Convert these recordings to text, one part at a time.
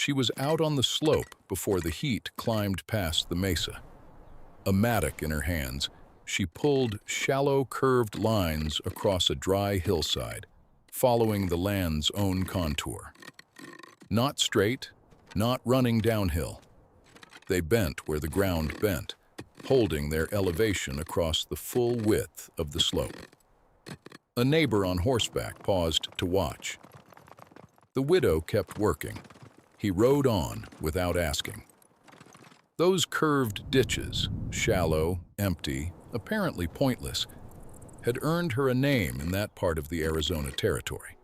She was out on the slope before the heat climbed past the mesa. A mattock in her hands, she pulled shallow, curved lines across a dry hillside, following the land's own contour. Not straight, not running downhill. They bent where the ground bent, holding their elevation across the full width of the slope. A neighbor on horseback paused to watch. The widow kept working. He rode on without asking. Those curved ditches, shallow, empty, apparently pointless, had earned her a name in that part of the Arizona territory.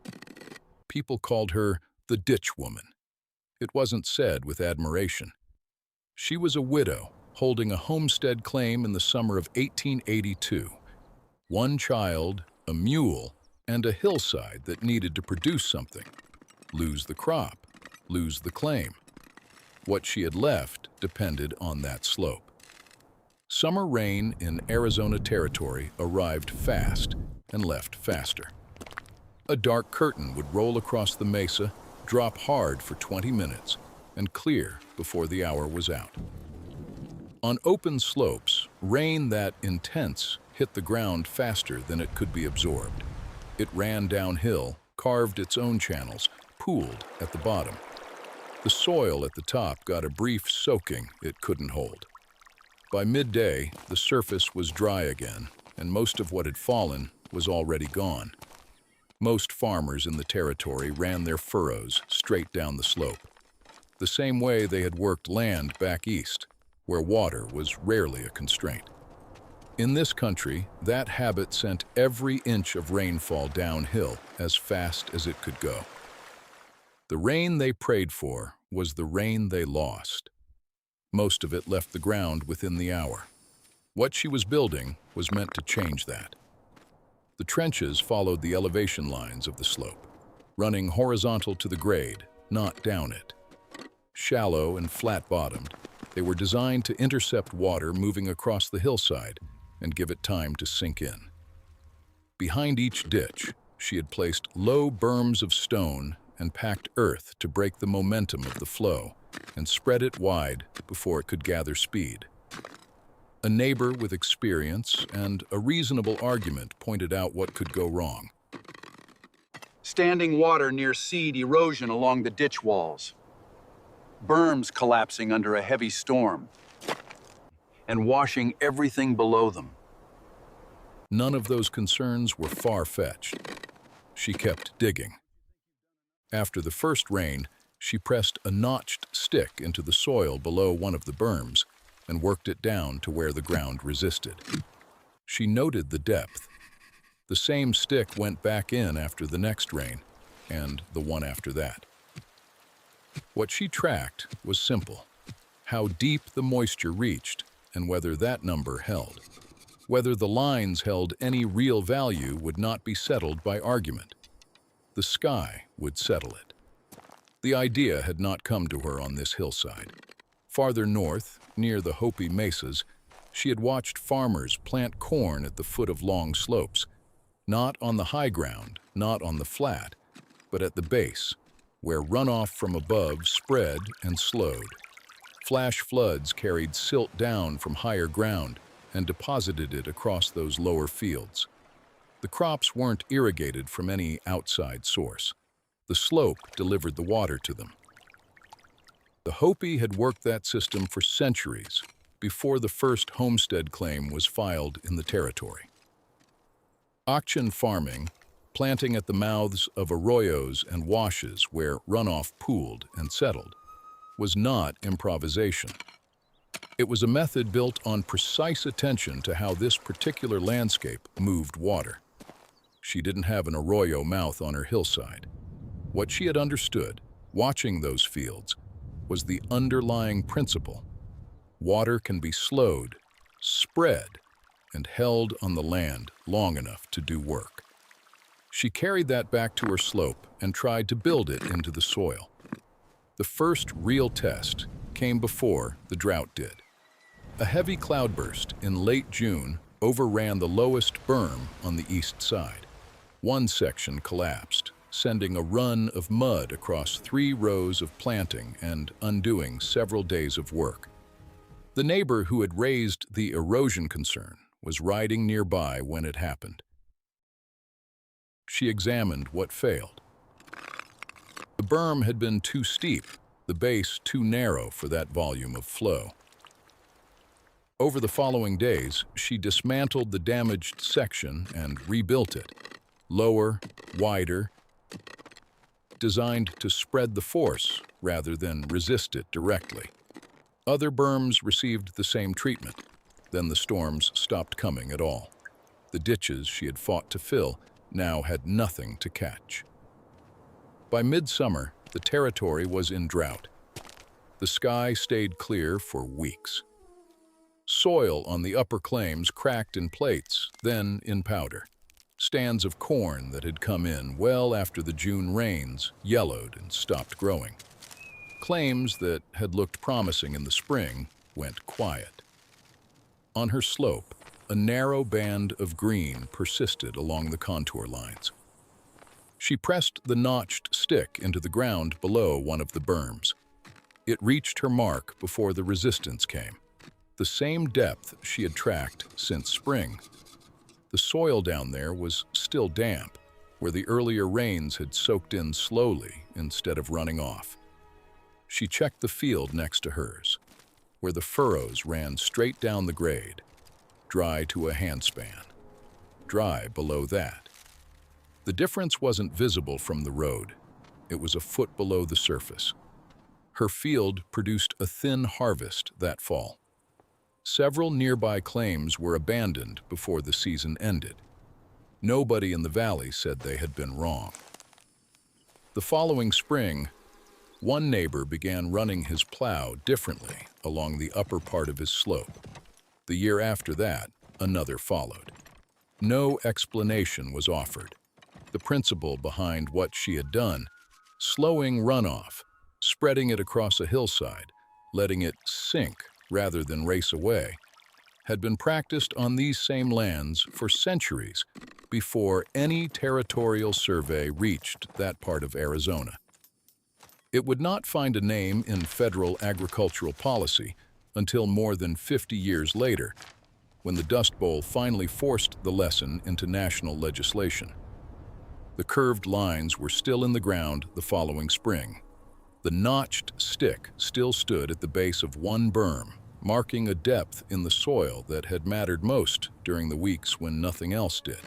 People called her the Ditch Woman. It wasn't said with admiration. She was a widow holding a homestead claim in the summer of 1882. One child, a mule, and a hillside that needed to produce something. Lose the crop, lose the claim. What she had left depended on that slope. Summer rain in Arizona territory arrived fast and left faster. A dark curtain would roll across the mesa, drop hard for 20 minutes, and clear before the hour was out. On open slopes, rain that intense hit the ground faster than it could be absorbed. It ran downhill, carved its own channels, pooled at the bottom. The soil at the top got a brief soaking it couldn't hold. By midday, the surface was dry again, and most of what had fallen was already gone. Most farmers in the territory ran their furrows straight down the slope, the same way they had worked land back east, where water was rarely a constraint. In this country, that habit sent every inch of rainfall downhill as fast as it could go. The rain they prayed for was the rain they lost. Most of it left the ground within the hour. What she was building was meant to change that. The trenches followed the elevation lines of the slope, running horizontal to the grade, not down it. Shallow and flat-bottomed, they were designed to intercept water moving across the hillside and give it time to sink in. Behind each ditch, she had placed low berms of stone and packed earth to break the momentum of the flow and spread it wide before it could gather speed. A neighbor with experience and a reasonable argument pointed out what could go wrong. Standing water near seed erosion along the ditch walls. Berms collapsing under a heavy storm and washing everything below them. None of those concerns were far-fetched. She kept digging. After the first rain, she pressed a notched stick into the soil below one of the berms and worked it down to where the ground resisted. She noted the depth. The same stick went back in after the next rain, and the one after that. What she tracked was simple: how deep the moisture reached and whether that number held. Whether the lines held any real value would not be settled by argument. The sky would settle it. The idea had not come to her on this hillside. Farther north, near the Hopi mesas, she had watched farmers plant corn at the foot of long slopes, not on the high ground, not on the flat, but at the base, where runoff from above spread and slowed. Flash floods carried silt down from higher ground and deposited it across those lower fields. The crops weren't irrigated from any outside source. The slope delivered the water to them. The Hopi had worked that system for centuries before the first homestead claim was filed in the territory. Auction farming, planting at the mouths of arroyos and washes where runoff pooled and settled, was not improvisation. It was a method built on precise attention to how this particular landscape moved water. She didn't have an arroyo mouth on her hillside. What she had understood, watching those fields, was the underlying principle. Water can be slowed, spread, and held on the land long enough to do work. She carried that back to her slope and tried to build it into the soil. The first real test came before the drought did. A heavy cloudburst in late June overran the lowest berm on the east side. One section collapsed, sending a run of mud across 3 rows of planting and undoing several days of work. The neighbor who had raised the erosion concern was riding nearby when it happened. She examined what failed. The berm had been too steep, the base too narrow for that volume of flow. Over the following days, she dismantled the damaged section and rebuilt it, lower, wider, designed to spread the force rather than resist it directly. Other berms received the same treatment. Then the storms stopped coming at all. The ditches she had fought to fill now had nothing to catch. By midsummer, the territory was in drought. The sky stayed clear for weeks. Soil on the upper claims cracked in plates, then in powder. Stands of corn that had come in well after the June rains yellowed and stopped growing. Claims that had looked promising in the spring went quiet. On her slope, a narrow band of green persisted along the contour lines. She pressed the notched stick into the ground below one of the berms. It reached her mark before the resistance came. The same depth she had tracked since spring. The soil down there was still damp, where the earlier rains had soaked in slowly instead of running off. She checked the field next to hers, where the furrows ran straight down the grade, dry to a handspan, dry below that. The difference wasn't visible from the road. It was a foot below the surface. Her field produced a thin harvest that fall. Several nearby claims were abandoned before the season ended. Nobody in the valley said they had been wrong. The following spring, one neighbor began running his plow differently along the upper part of his slope. The year after that, another followed. No explanation was offered. The principle behind what she had done, slowing runoff, spreading it across a hillside, letting it sink rather than race away, had been practiced on these same lands for centuries before any territorial survey reached that part of Arizona. It would not find a name in federal agricultural policy until more than 50 years later, when the Dust Bowl finally forced the lesson into national legislation. The curved lines were still in the ground the following spring. The notched stick still stood at the base of one berm, marking a depth in the soil that had mattered most during the weeks when nothing else did.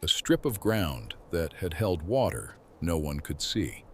A strip of ground that had held water no one could see.